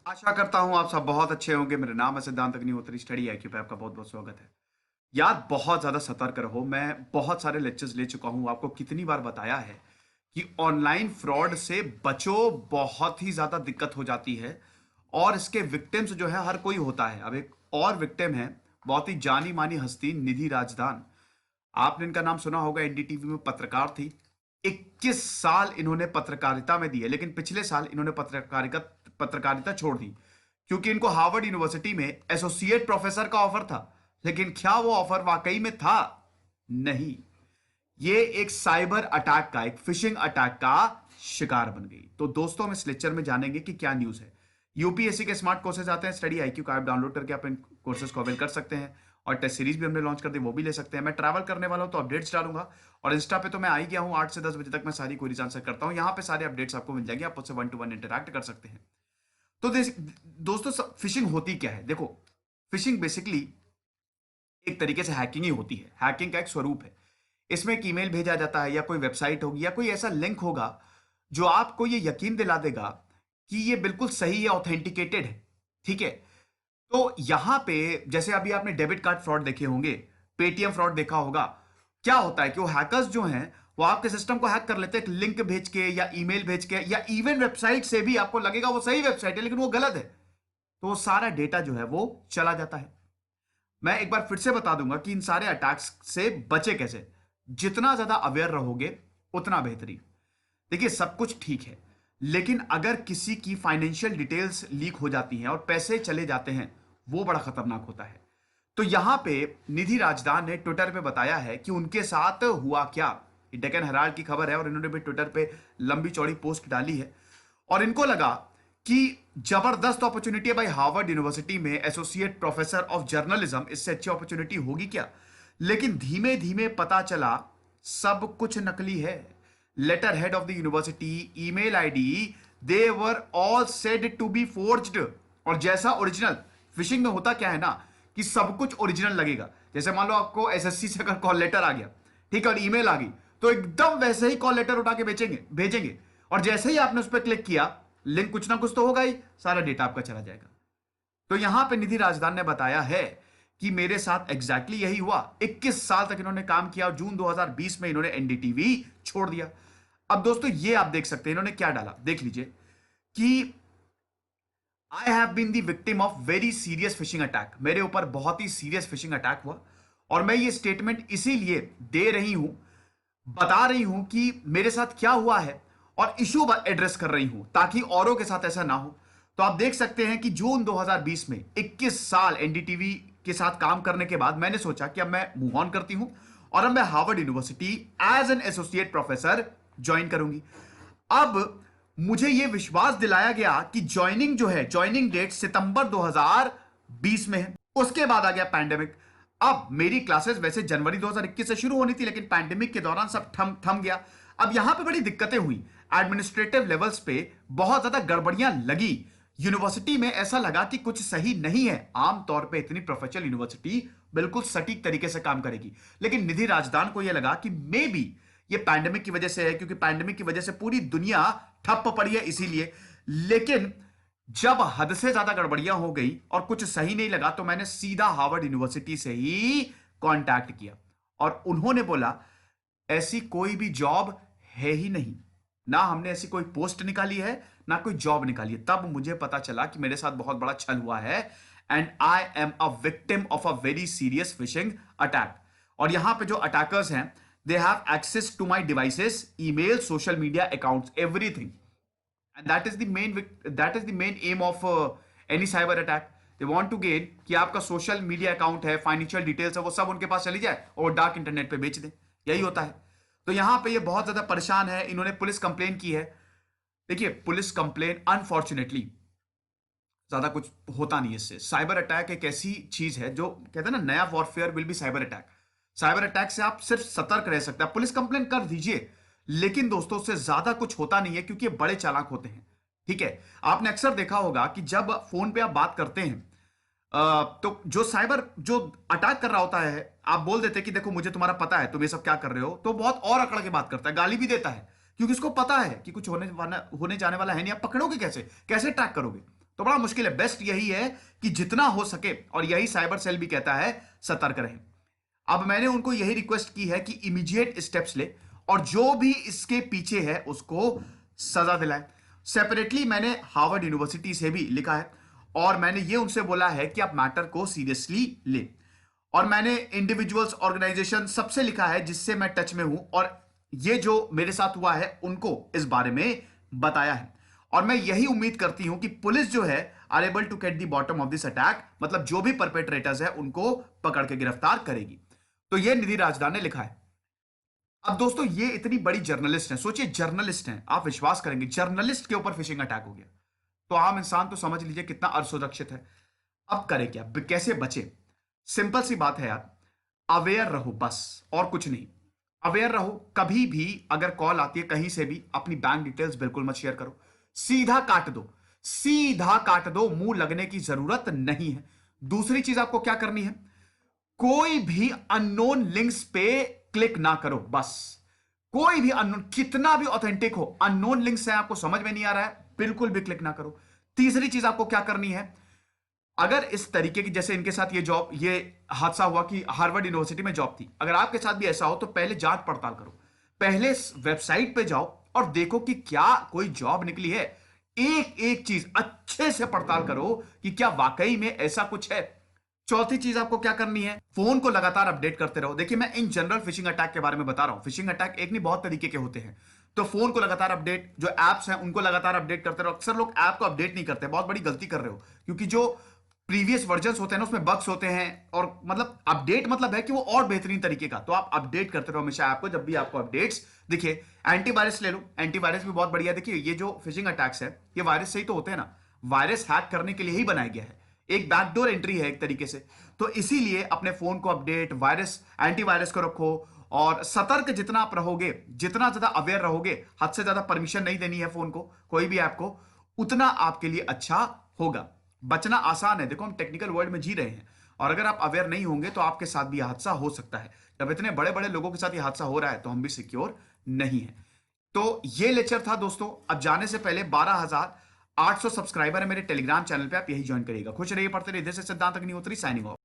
आशा करता हूँ आप सब बहुत अच्छे होंगे। मेरा नाम है सिद्धांत अग्निहोत्री। स्टडी आईक्यू पे आपका बहुत बहुत स्वागत है। यार बहुत ज्यादा सतर्क रहो। मैं बहुत सारे लेक्चर्स ले चुका हूँ, आपको कितनी बार बताया है कि ऑनलाइन फ्रॉड से बचो, बहुत ही ज्यादा दिक्कत हो जाती है। और इसके विक्टिम्स जो है हर कोई होता है। अब एक और विक्टिम है, बहुत ही जानी मानी हस्ती, निधि राजदान। आपने इनका नाम सुना होगा, एनडीटीवी में पत्रकार थी। 21 साल इन्होंने पत्रकारिता में दिए, लेकिन पिछले साल इन्होंने पत्रकारिता पत्रकारिता छोड़ दी क्योंकि इनको हार्वर्ड यूनिवर्सिटी में एसोसिएट प्रोफेसर का ऑफर था। लेकिन क्या वो ऑफर वाकई में था? नहीं। ये एक साइबर अटैक का, एक फिशिंग अटैक का शिकार बन गई। तो दोस्तों, हम इस लेक्चर में जानेंगे कि क्या न्यूज है। यूपीएससी के स्मार्ट कोर्सेज आते हैं, स्टडी आईक्यू का ऐप डाउनलोड करके आप इन कोर्सेज को अवेल कर सकते हैं। और टेस्ट सीरीज भी हमने लॉन्च कर दी, वो भी ले सकते हैं। मैं ट्रैवल करने वाला हूं तो अपडेट्स डालूंगा। और इंस्टा पे तो मैं आ ही गया हूं, 8 से 10 बजे तक मैं सारी क्वेरीज आंसर करता हूं। यहां पे सारे अपडेट्स आपको मिल जाएंगे, आप मुझसे 1 to 1 इंटरैक्ट कर सकते हैं। तो दोस्तों, फिशिंग होती क्या है? देखो, फिशिंग बेसिकली एक तरीके से हैकिंग ही होती है। हैकिंग का एक स्वरूप है। इसमें एक ईमेल भेजा जाता है, या कोई वेबसाइट होगी, या कोई ऐसा लिंक होगा जो आपको ये यकीन दिला देगा कि ये बिल्कुल सही है, ऑथेंटिकेटेड है। ठीक है। तो यहां पे जैसे अभी आपने डेबिट कार्ड फ्रॉड देखे होंगे, पेटीएम फ्रॉड देखा होगा। क्या होता है कि वो हैकर्स जो हैं वो आपके सिस्टम को हैक कर लेते हैं, एक लिंक भेज के या ईमेल भेज के, या इवन वेबसाइट से भी आपको लगेगा वो सही वेबसाइट है लेकिन वो गलत है। तो वो सारा डेटा जो है वो चला जाता है। मैं एक बार फिर से बता दूंगा कि इन सारे अटैक्स से बचे कैसे। जितना ज्यादा अवेयर रहोगे उतना बेहतरीन। देखिए, सब कुछ ठीक है, लेकिन अगर किसी की फाइनेंशियल डिटेल्स लीक हो जाती हैं और पैसे चले जाते हैं, वो बड़ा खतरनाक होता है। तो यहां पे निधि राजदान ने ट्विटर पे बताया है कि उनके साथ हुआ क्या। ये डेक्कन हेराल्ड की खबर है और इन्होंने भी ट्विटर पे लंबी चौड़ी पोस्ट डाली है। और इनको लगा कि जबरदस्त अपॉर्चुनिटी है भाई, हार्वर्ड यूनिवर्सिटी में एसोसिएट प्रोफेसर ऑफ जर्नलिज्म, इससे अच्छी अपॉर्चुनिटी होगी क्या? लेकिन धीमे धीमे पता चला सब कुछ नकली है। Letterhead of the university, email ID, they were all said to be forged. और जैसा ओरिजिनल, फिशिंग में होता क्या है ना कि सब कुछ ओरिजिनल लगेगा। जैसे मान लो आपको एसएससी से अगर कॉल लेटर आ गया, ठीक है, और ईमेल आ गई, तो एकदम वैसे ही कॉल लेटर उठा के भेजेंगे। और जैसे ही आपने उस पर क्लिक किया, लिंक कुछ ना कुछ तो होगा ही, सारा डेटा आपका चला जाएगा। तो यहां पे निधि राजदान ने बताया है कि मेरे साथ एग्जैक्टली यही हुआ। 21 साल तक इन्होंने काम किया और जून 2020 में इन्होंने एनडीटीवी छोड़ दिया। अब दोस्तों, ये आप देख सकते हैं इन्होंने क्या डाला, देख लीजिए कि I have been the victim of very serious phishing attack. मेरे ऊपर बहुत ही सीरियस फिशिंग अटैक हुआ। और मैं ये स्टेटमेंट इसीलिए दे रही हूं, बता रही हूं कि मेरे साथ क्या हुआ है, और इशू एड्रेस कर रही हूं ताकि औरों के साथ ऐसा ना हो। तो आप देख सकते हैं कि जून 2020 में 21 साल एनडीटीवी के साथ काम करने के बाद मैंने सोचा कि अब मैं मूव ऑन करती हूं और अब मैं Harvard university as an associate professor join करूंगी। अब मुझे यह विश्वास दिलाया गया कि ज्वाइनिंग जो है, ज्वाइनिंग डेट सितंबर 2020 में है। उसके बाद आ गया पैंडेमिक। अब मेरी क्लासेस वैसे जनवरी 2021 से शुरू होनी थी, लेकिन पैंडेमिक के दौरान सब थम थम गया। अब यहां पे बड़ी दिक्कतें हुई, एडमिनिस्ट्रेटिव लेवल्स पे बहुत ज्यादा गड़बड़ियां लगी। यूनिवर्सिटी में ऐसा लगा कि कुछ सही नहीं है। आमतौर पे इतनी प्रोफेशनल यूनिवर्सिटी बिल्कुल सटीक तरीके से काम करेगी, लेकिन निधि राजदान को यह लगा कि मे बी ये पैंडेमिक की वजह से है, क्योंकि पैंडेमिक की वजह से पूरी दुनिया ठप पड़ी है इसीलिए। लेकिन जब हद से ज्यादा गड़बड़ियां हो गई और कुछ सही नहीं लगा, तो मैंने सीधा हार्वर्ड यूनिवर्सिटी से ही कांटेक्ट किया और उन्होंने बोला ऐसी कोई भी जॉब है ही नहीं, ना हमने ऐसी कोई पोस्ट निकाली है, ना कोई जॉब निकाली है। तब मुझे पता चला कि मेरे साथ बहुत बड़ा छल हुआ है and I am a victim of a very serious phishing attack. और यहां पे जो अटैकर्स हैं, they have access to my devices, email, social media accounts, everything. And that is the main aim of any cyber attack. They want to gain कि आपका social media account है, financial details है, वो सब उनके पास चली जाए और डार्क इंटरनेट पे बेच दें। यही होता है। तो यहां पे ये बहुत ज्यादा परेशान है, इन्होंने पुलिस कंप्लेन की है। देखिए, पुलिस कंप्लेन अनफॉर्चुनेटली ज्यादा कुछ होता नहीं है इससे। साइबर अटैक एक ऐसी चीज है जो कहते हैं ना, नया warfare will be cyber attack. Cyber attack से आप सिर्फ सतर्क रह सकते हैं, आप पुलिस कंप्लेन कर दीजिए, लेकिन दोस्तों उससे ज्यादा कुछ होता नहीं है क्योंकि ये बड़े चालाक होते हैं। ठीक है। आपने अक्सर देखा होगा कि जब फोन पे आप बात करते हैं, तो जो साइबर जो अटैक कर रहा होता है, आप बोल देते हैं कि देखो मुझे तुम्हारा पता है, तुम ये सब क्या कर रहे हो, तो बहुत और अकड़ के बात करता है, गाली भी देता है, क्योंकि उसको पता है कि कुछ होने जाने वाला है नहीं। आप पकड़ोगे कैसे, कैसे ट्रैक करोगे? तो बड़ा मुश्किल है। बेस्ट यही है कि जितना हो सके, और यही साइबर सेल भी कहता है, सतर्क रहें। अब मैंने उनको यही रिक्वेस्ट की है कि इमीडिएट स्टेप्स ले और जो भी इसके पीछे है उसको सजा दिलाए। सेपरेटली मैंने हार्वर्ड यूनिवर्सिटी से भी लिखा है और मैंने ये उनसे बोला है कि आप मैटर को सीरियसली ले। और मैंने इंडिविजुअल्स, ऑर्गेनाइजेशन सबसे लिखा है जिससे मैं टच में हूं और ये जो मेरे साथ हुआ है उनको इस बारे में बताया है। और मैं यही उम्मीद करती हूं कि पुलिस जो है are able to get the bottom of this attack, मतलब जो भी परपेट्रेटर्स है उनको पकड़ के गिरफ्तार करेगी। तो ये निधि राजदान ने लिखा है। अब दोस्तों ये इतनी बड़ी जर्नलिस्ट है, सोचिए जर्नलिस्ट हैं, आप विश्वास करेंगे जर्नलिस्ट के ऊपर फिशिंग अटैक हो गया। तो आम इंसान तो समझ लीजिए कितना असुरक्षित है। अब करें क्या, कैसे बचे? सिंपल सी बात है यार, अवेयर रहो बस, और कुछ नहीं। अवेयर रहो, कभी भी अगर कॉल आती है कहीं से भी अपनी बैंक डिटेल्स बिल्कुल मत शेयर करो, सीधा काट दो, सीधा काट दो, मुंह लगने की जरूरत नहीं है। दूसरी चीज आपको क्या करनी है, कोई भी अननोन लिंक्स पे क्लिक ना करो बस। कोई भी अननोन, कितना भी ऑथेंटिक हो, अननोन लिंक्स है, आपको समझ में नहीं आ रहा है, बिल्कुल भी क्लिक ना करो। तीसरी चीज आपको क्या करनी है, अगर इस तरीके की, जैसे इनके साथ ये हादसा हुआ कि हार्वर्ड यूनिवर्सिटी में जॉब थी, अगर आपके साथ भी ऐसा हो तो पहले जांच पड़ताल करो। पहले वेबसाइट पे जाओ और देखो कि क्या कोई जॉब निकली है। एक एक चीज अच्छे से पड़ताल करो कि क्या वाकई में ऐसा कुछ है। चौथी चीज आपको क्या करनी है, फोन को लगातार अपडेट करते रहो। देखिए मैं इन जनरल फिशिंग अटैक के बारे में बता रहा हूं, फिशिंग अटैक एक नहीं बहुत तरीके के होते हैं। तो फोन को लगातार अपडेट, जो एप्स हैं उनको लगातार अपडेट करते रहो। अक्सर लोग ऐप को अपडेट नहीं करते, बहुत बड़ी गलती कर रहे हो, क्योंकि जो प्रीवियस वर्जन्स होते हैं ना उसमें बग्स होते हैं, और मतलब अपडेट मतलब है कि वो और बेहतरीन तरीके का। तो आप अपडेट करते रहो हमेशा ऐप को, जब भी आपको अपडेट्स दिखे। एंटीवायरस ले लो, एंटीवायरस भी बहुत बढ़िया। देखिए ये जो फिशिंग अटैक्स है ये वायरस से ही तो होते हैं ना, वायरस हैक करने के लिए ही बनाया गया है, एक बैकडोर एंट्री है एक तरीके से। तो इसीलिए अपने फोन को अपडेट, वायरस, एंटीवायरस को रखो, और सतर्क जितना आप रहोगे, जितना ज्यादा अवेयर रहोगे, हद से ज्यादा परमिशन नहीं देनी है फोन को, कोई भी ऐप को, उतना आपके लिए अच्छा होगा। बचना आसान है, देखो हम टेक्निकल वर्ल्ड में जी रहे हैं, और अगर आप अवेयर नहीं होंगे तो आपके साथ भी हादसा हो सकता है। जब इतने बड़े बड़े लोगों के साथ ये हादसा हो रहा है तो हम भी सिक्योर नहीं है। तो ये लेक्चर था दोस्तों। अब जाने से पहले 12,800 सब्सक्राइबर है मेरे टेलीग्राम चैनल पे, आप यही ज्वाइन करिएगा। खुश रहिए, पढ़ते रहिए। दिस इज सिद्धांत अग्निहोत्री साइनिंग ऑफ।